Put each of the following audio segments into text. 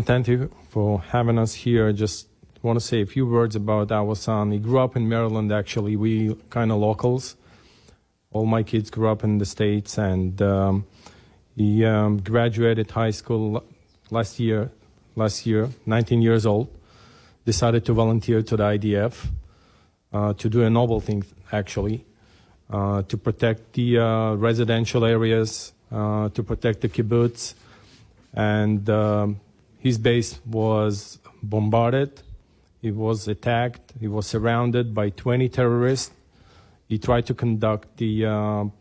Thank you for having us here. Just want to say a few words about our son. He grew up in Maryland, actually. We kind of locals. All my kids grew up in the States, and he graduated high school last year, 19 years old. Decided to volunteer to the IDF to do a noble thing, actually, to protect the residential areas, to protect the kibbutz, and his base was bombarded. He was attacked. He was surrounded by 20 terrorists. He tried to conduct the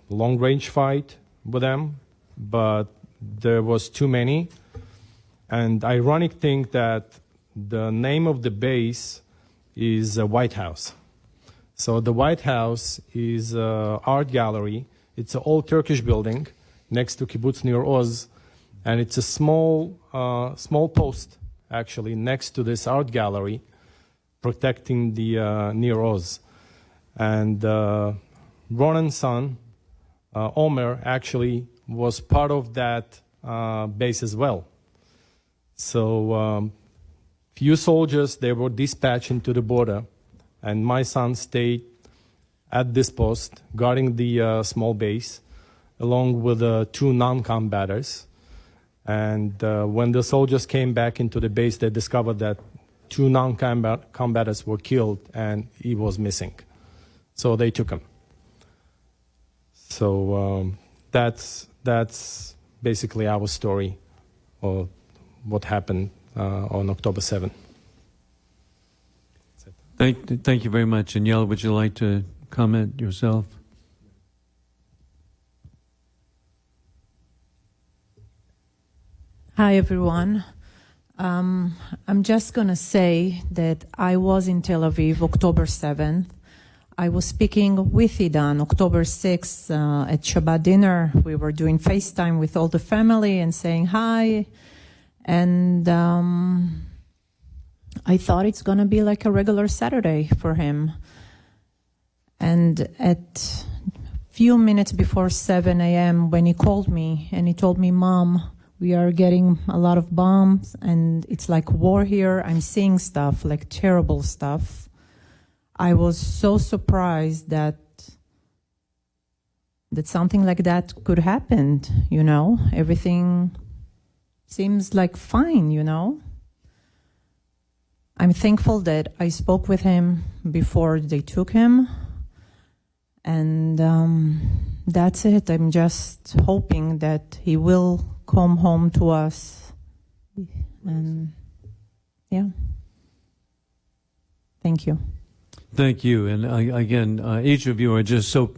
long-range fight with them, but there was too many. And ironic thing that the name of the base is White House. So the White House is an art gallery. It's an old Turkish building next to Kibbutz Nir Oz. And it's a small post, actually, next to this art gallery, protecting the Nir Oz. And Ronan's son, Omer, actually was part of that base as well. So few soldiers, they were dispatched into the border, and my son stayed at this post, guarding the small base, along with two non-combatants. And when the soldiers came back into the base, they discovered that two non-combatants were killed and he was missing. So they took him. So that's basically our story of what happened on October 7th. Thank you very much. And Yael, would you like to comment yourself? Hi, everyone. I'm just going to say that I was in Tel Aviv October 7th. I was speaking with Idan October 6th at Shabbat dinner. We were doing FaceTime with all the family and saying hi. And I thought it's going to be like a regular Saturday for him. And at few minutes before 7 a.m. when he called me and he told me, Mom, we are getting a lot of bombs and it's like war here. I'm seeing stuff, like terrible stuff. I was so surprised that something like that could happen, you know. Everything seems like fine, you know. I'm thankful that I spoke with him before they took him. And that's it. I'm just hoping that he will come home to us. And yeah. Thank you. Thank you. And again, each of you are just so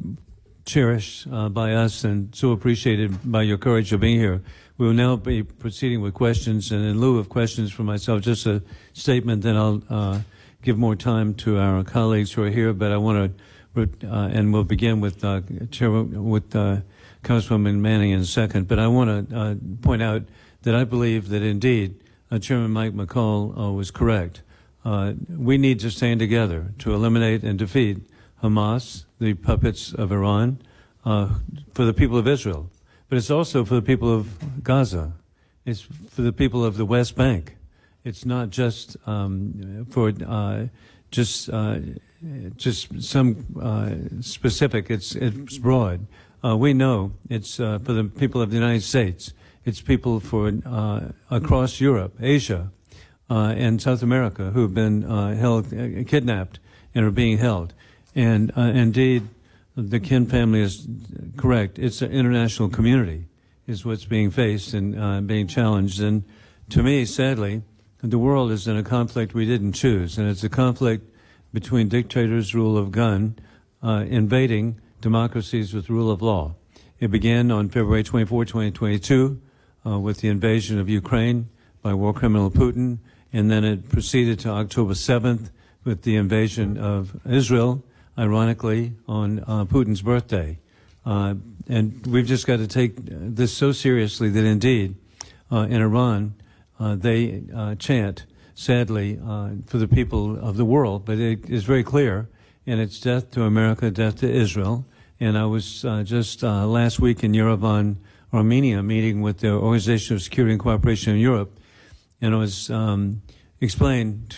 cherished by us and so appreciated by your courage of being here. We will now be proceeding with questions. And in lieu of questions for myself, just a statement, then I'll give more time to our colleagues who are here. But I want to, and we'll begin with Councilwoman Manning in a second. But I want to point out that I believe that indeed Chairman Mike McCall was correct. We need to stand together to eliminate and defeat Hamas, the puppets of Iran, for the people of Israel. But it's also for the people of Gaza. It's for the people of the West Bank. It's not just for just some specific. It's broad. We know it's for the people of the United States. It's people for across Europe, Asia, and South America who have been kidnapped and are being held. And indeed, the Kin family is correct. It's an international community is what's being faced and being challenged. And to me, sadly, the world is in a conflict we didn't choose. And it's a conflict between dictators, rule of gun, invading democracies with rule of law. It began on February 24, 2022, with the invasion of Ukraine by war criminal Putin. And then it proceeded to October 7th with the invasion of Israel, ironically, on Putin's birthday. And we've just got to take this so seriously that indeed, in Iran, they chant, sadly, for the people of the world, but it is very clear, and it's death to America, death to Israel. And I was just last week in Yerevan, Armenia, meeting with the Organization of Security and Cooperation in Europe, And it was explained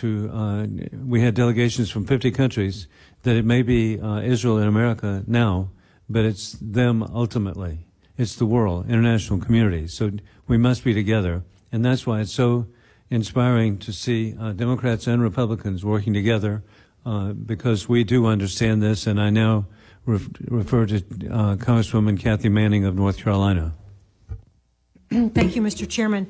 we had delegations from 50 countries, that it may be Israel and America now, but it's them ultimately. It's the world, international community. So we must be together. And that's why it's so inspiring to see Democrats and Republicans working together, because we do understand this. And I now refer to Congresswoman Kathy Manning of North Carolina. Thank you, Mr. Chairman.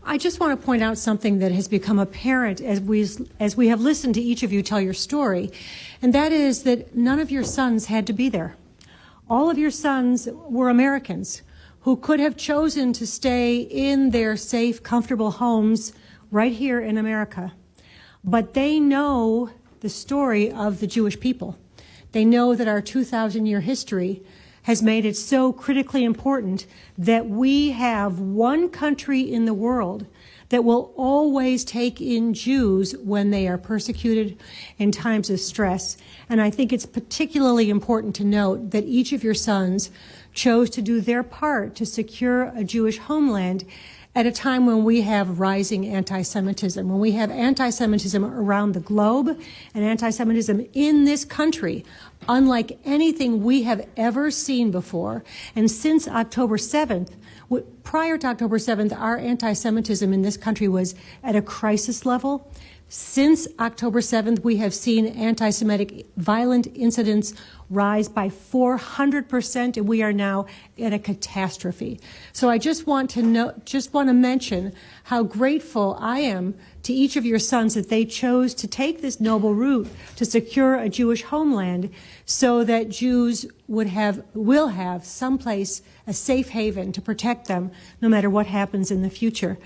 I just want to point out something that has become apparent as we have listened to each of you tell your story, and that is that none of your sons had to be there. All of your sons were Americans who could have chosen to stay in their safe, comfortable homes right here in America. But they know the story of the Jewish people. They know that our 2,000-year history has made it so critically important that we have one country in the world that will always take in Jews when they are persecuted in times of stress. And I think it's particularly important to note that each of your sons chose to do their part to secure a Jewish homeland at a time when we have rising anti-Semitism, when we have anti-Semitism around the globe and anti-Semitism in this country, unlike anything we have ever seen before. And since October 7th, prior to October 7th, our anti-Semitism in this country was at a crisis level. Since October 7th, we have seen anti-Semitic violent incidents rise by 400%, and we are now at a catastrophe. So I just want to mention how grateful I am to each of your sons that they chose to take this noble route to secure a Jewish homeland, so that Jews will have someplace, a safe haven to protect them, no matter what happens in the future.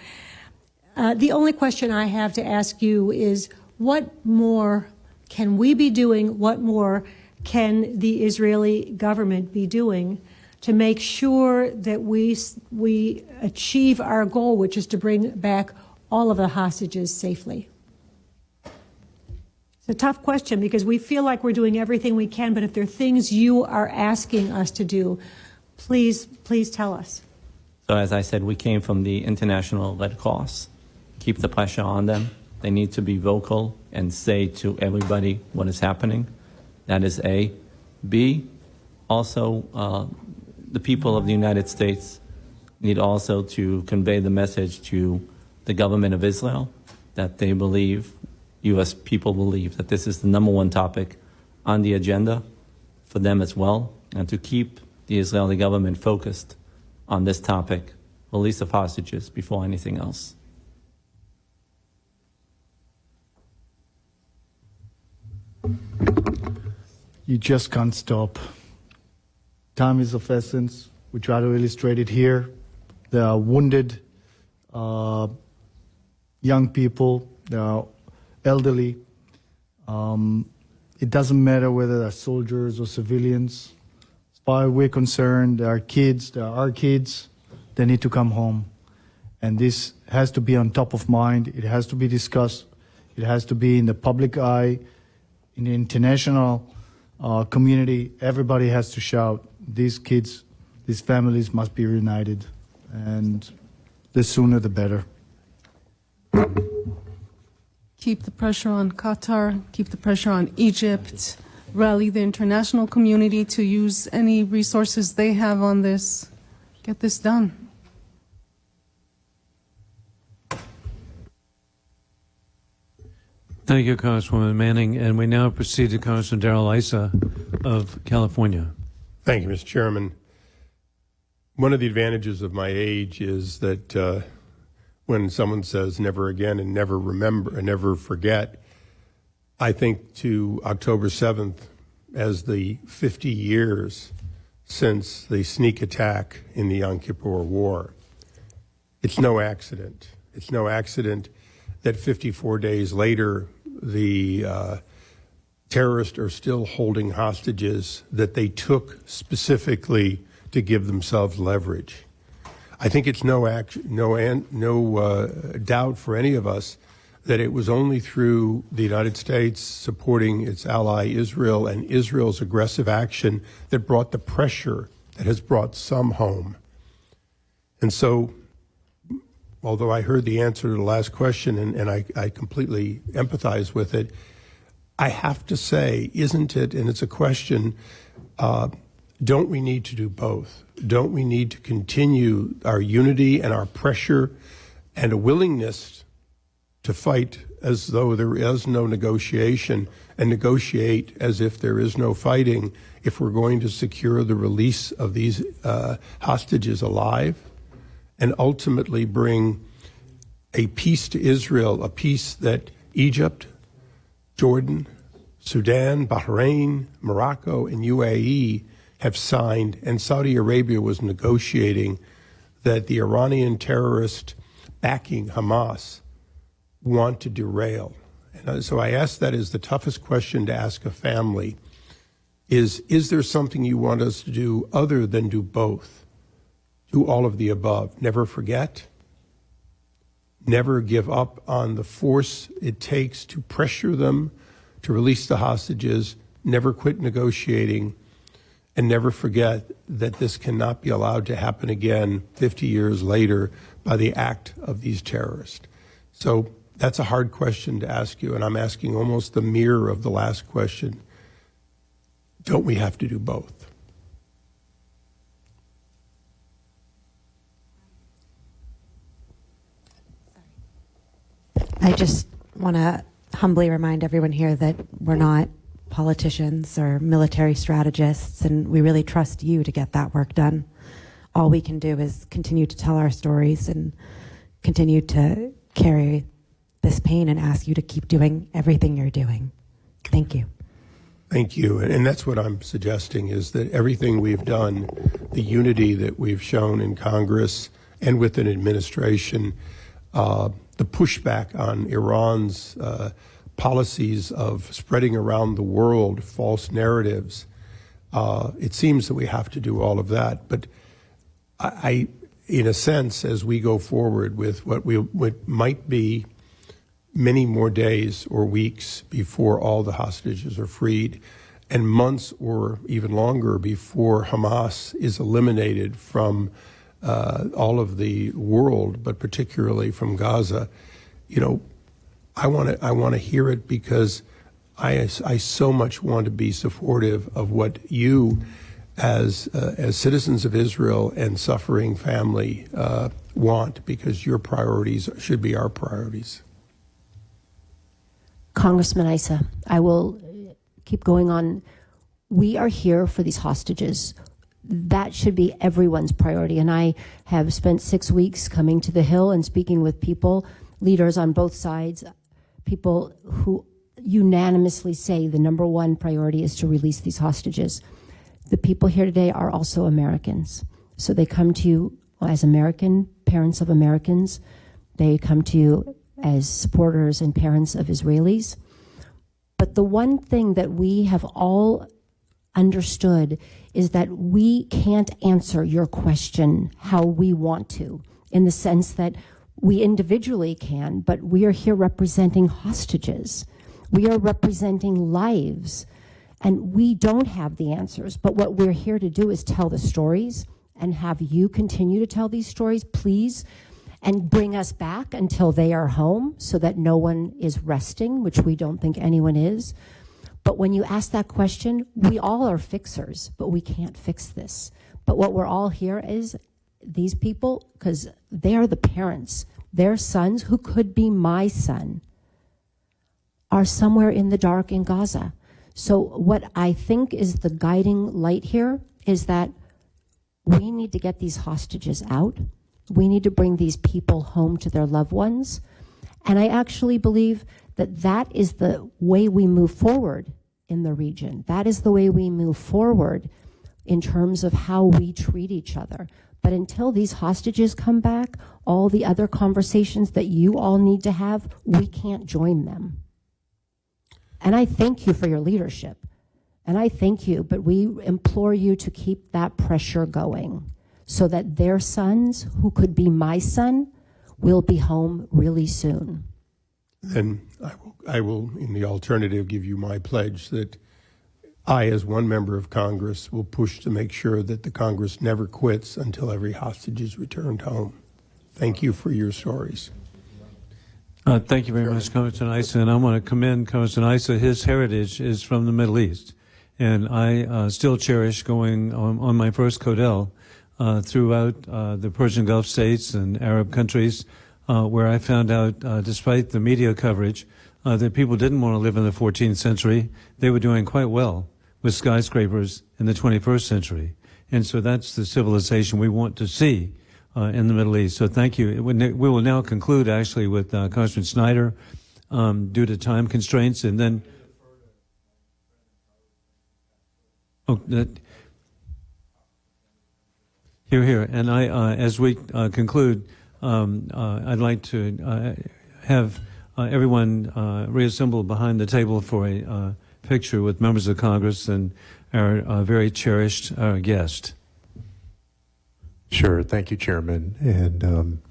The only question I have to ask you is, what more can we be doing? What more can the Israeli government be doing to make sure that we achieve our goal, which is to bring back all of the hostages safely? It's a tough question because we feel like we're doing everything we can, but if there are things you are asking us to do, please tell us. So as I said, we came from the International Red Cross. Keep the pressure on them. They need to be vocal and say to everybody what is happening. That is A. B, also the people of the United States need also to convey the message to the government of Israel that they believe, U.S. people believe, that this is the #1 topic on the agenda for them as well, and to keep the Israeli government focused on this topic, release of hostages before anything else. You just can't stop. Time is of essence. We try to illustrate it here. There are wounded young people. There are elderly. It doesn't matter whether they're soldiers or civilians. As far as we're concerned, there are kids. There are our kids. They need to come home. And this has to be on top of mind. It has to be discussed. It has to be in the public eye, in the international community. Everybody has to shout, these kids, these families must be reunited, and the sooner the better. Keep the pressure on Qatar, keep the pressure on Egypt, rally the international community to use any resources they have on this. Get this done. Thank you, Congresswoman Manning. And we now proceed to Congressman Darrell Issa of California. Thank you, Mr. Chairman. One of the advantages of my age is that when someone says never again and never remember and never forget, I think to October 7th as the 50 years since the sneak attack in the Yom Kippur War. It's no accident. It's no accident that 54 days later, the terrorists are still holding hostages that they took specifically to give themselves leverage. I think it's no doubt for any of us that it was only through the United States supporting its ally Israel and Israel's aggressive action that brought the pressure that has brought some home. And so although I heard the answer to the last question and I completely empathize with it, I have to say, isn't it, and it's a question, don't we need to do both? Don't we need to continue our unity and our pressure and a willingness to fight as though there is no negotiation and negotiate as if there is no fighting if we're going to secure the release of these hostages alive and ultimately bring a peace to Israel, a peace that Egypt, Jordan, Sudan, Bahrain, Morocco, and UAE have signed, and Saudi Arabia was negotiating, that the Iranian terrorist backing Hamas want to derail. And so I ask that as the toughest question to ask a family is there something you want us to do other than do both? Do all of the above. Never forget. Never give up on the force it takes to pressure them to release the hostages. Never quit negotiating. And never forget that this cannot be allowed to happen again 50 years later by the act of these terrorists. So that's a hard question to ask you, and I'm asking almost the mirror of the last question. Don't we have to do both? I just want to humbly remind everyone here that we're not politicians or military strategists, and we really trust you to get that work done. All we can do is continue to tell our stories and continue to carry this pain and ask you to keep doing everything you're doing. Thank you. Thank you. And that's what I'm suggesting, is that everything we've done, the unity that we've shown in Congress and with an administration, the pushback on Iran's policies of spreading around the world false narratives, it seems that we have to do all of that. But I in a sense, as we go forward with what might be many more days or weeks before all the hostages are freed, and months or even longer before Hamas is eliminated from all of the world, but particularly from Gaza, I want to hear it, because I so much want to be supportive of what you, as citizens of Israel and suffering family, want, because your priorities should be our priorities. Congressman Issa, I will keep going on. We are here for these hostages. That should be everyone's priority. And I have spent 6 weeks coming to the Hill and speaking with people, leaders on both sides, people who unanimously say the number one priority is to release these hostages. The people here today are also Americans. So they come to you as American parents of Americans. They come to you as supporters and parents of Israelis. But the one thing that we have all understood is that we can't answer your question how we want to, in the sense that we individually can, but we are here representing hostages. We are representing lives, and we don't have the answers. But what we're here to do is tell the stories and have you continue to tell these stories, please, and bring us back until they are home so that no one is resting, which we don't think anyone is. But when you ask that question, we all are fixers, but we can't fix this. But what we're all here is these people, because they are the parents. Their sons, who could be my son, are somewhere in the dark in Gaza. So what I think is the guiding light here is that we need to get these hostages out. We need to bring these people home to their loved ones. And I actually believe that that is the way we move forward in the region. That is the way we move forward in terms of how we treat each other. But until these hostages come back, all the other conversations that you all need to have, we can't join them. And I thank you for your leadership. And I thank you, but we implore you to keep that pressure going so that their sons, who could be my son, will be home really soon. Then I will, in the alternative, give you my pledge that I, as one member of Congress, will push to make sure that the Congress never quits until every hostage is returned home. Thank you for your stories. Thank you very much, Congressman Issa. And I want to commend Congressman Issa. His heritage is from the Middle East. And I still cherish going on my first Codel throughout the Persian Gulf states and Arab countries, where I found out, despite the media coverage, that people didn't want to live in the 14th century. They were doing quite well with skyscrapers in the 21st century. And so that's the civilization we want to see in the Middle East. So thank you. We will now conclude, actually, with Congressman Snyder due to time constraints, and then... Here. And as we conclude, I'd like to have everyone reassemble behind the table for a picture with members of Congress and our very cherished guest. Sure. Thank you, Chairman. And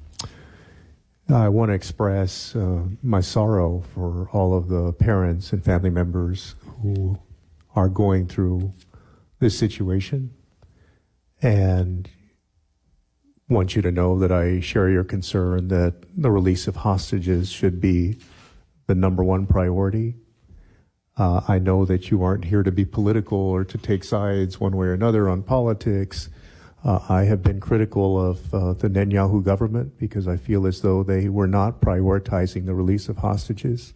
I want to express my sorrow for all of the parents and family members who are going through this situation, and want you to know that I share your concern that the release of hostages should be the number one priority. I know that you aren't here to be political or to take sides one way or another on politics. I have been critical of the Netanyahu government because I feel as though they were not prioritizing the release of hostages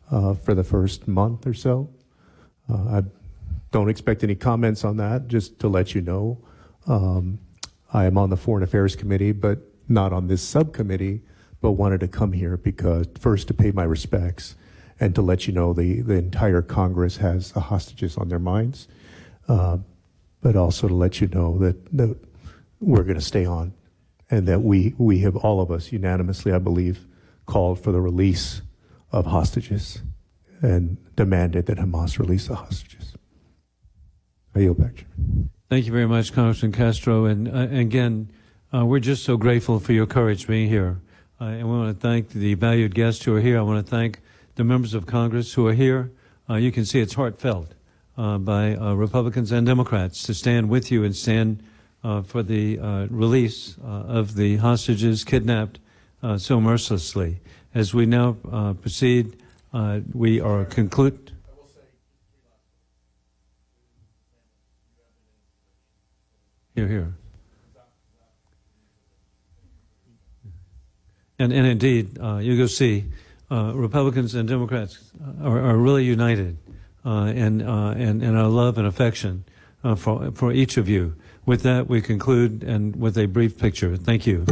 for the first month or so. I don't expect any comments on that, just to let you know. I am on the Foreign Affairs Committee, but not on this subcommittee, but wanted to come here because, first, to pay my respects and to let you know the entire Congress has the hostages on their minds. But also to let you know that we're going to stay on, and that we have, all of us unanimously, I believe, called for the release of hostages and demanded that Hamas release the hostages. I yield back, Chairman. Thank you very much, Congressman Castro. And again, we're just so grateful for your courage being here. And we want to thank the valued guests who are here. I want to thank the members of Congress who are here. You can see it's heartfelt. By Republicans and Democrats to stand with you and stand for the release of the hostages kidnapped so mercilessly. As we now proceed, we are conclude. Here. And indeed, you go see, Republicans and Democrats are really united. And our love and affection for each of you. With that, we conclude and with a brief picture. Thank you.